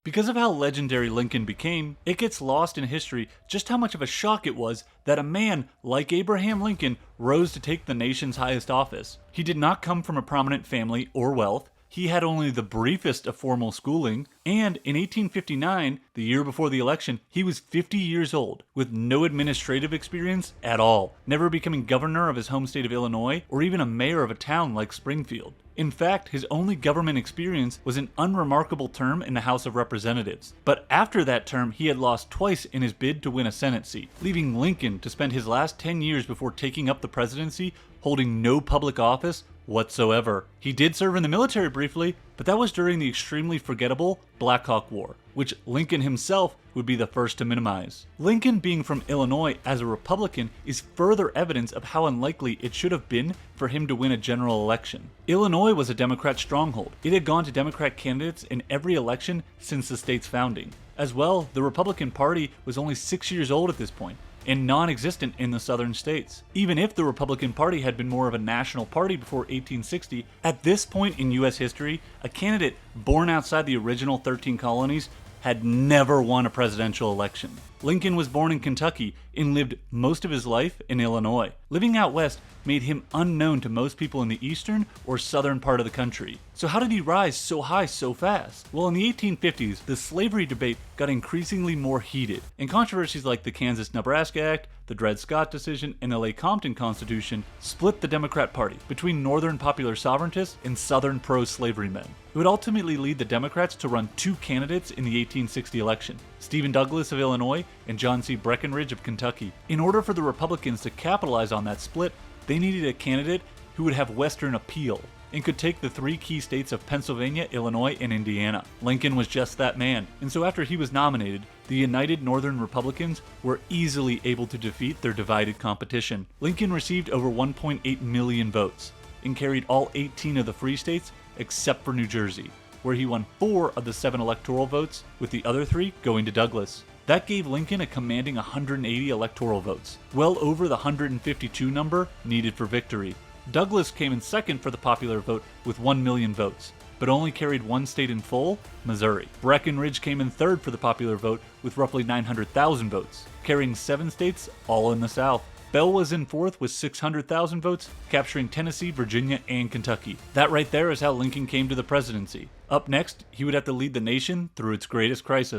Because of how legendary Lincoln became, it gets lost in history just how much of a shock it was that a man like Abraham Lincoln rose to take the nation's highest office. He did not come from a prominent family or wealth. He had only the briefest of formal schooling, and in 1859, the year before the election, he was 50 years old, with no administrative experience at all, never becoming governor of his home state of Illinois, or even a mayor of a town like Springfield. In fact, his only government experience was an unremarkable term in the House of Representatives. But after that term, he had lost twice in his bid to win a Senate seat, leaving Lincoln to spend his last 10 years before taking up the presidency holding no public office whatsoever. He did serve in the military briefly, but that was during the extremely forgettable Black Hawk War, which Lincoln himself would be the first to minimize. Lincoln being from Illinois as a Republican is further evidence of how unlikely it should have been for him to win a general election. Illinois was a Democrat stronghold. It had gone to Democrat candidates in every election since the state's founding. As well, the Republican Party was only 6 years old at this point, and non-existent in the southern states. Even if the Republican Party had been more of a national party before 1860, at this point in US history, a candidate born outside the original 13 colonies had never won a presidential election. Lincoln was born in Kentucky and lived most of his life in Illinois. Living out west made him unknown to most people in the eastern or southern part of the country. So how did he rise so high so fast? Well, in the 1850s, the slavery debate got increasingly more heated, and controversies like the Kansas-Nebraska Act, the Dred Scott decision, and the Leigh-Compton Constitution split the Democrat Party between northern popular sovereigntists and southern pro-slavery men. It would ultimately lead the Democrats to run two candidates in the 1860 election, Stephen Douglas of Illinois and John C. Breckinridge of Kentucky. In order for the Republicans to capitalize on that split, they needed a candidate who would have Western appeal and could take the three key states of Pennsylvania, Illinois, and Indiana. Lincoln was just that man, and so after he was nominated, the United Northern Republicans were easily able to defeat their divided competition. Lincoln received over 1.8 million votes and carried all 18 of the free states except for New Jersey, where he won 4 of the 7 electoral votes, with the other 3 going to Douglas. That gave Lincoln a commanding 180 electoral votes, well over the 152 number needed for victory. Douglas came in second for the popular vote with 1 million votes, but only carried one state in full, Missouri. Breckinridge came in third for the popular vote with roughly 900,000 votes, carrying 7 states, all in the South. Bell was in fourth with 600,000 votes, capturing Tennessee, Virginia, and Kentucky. That right there is how Lincoln came to the presidency. Up next, he would have to lead the nation through its greatest crisis.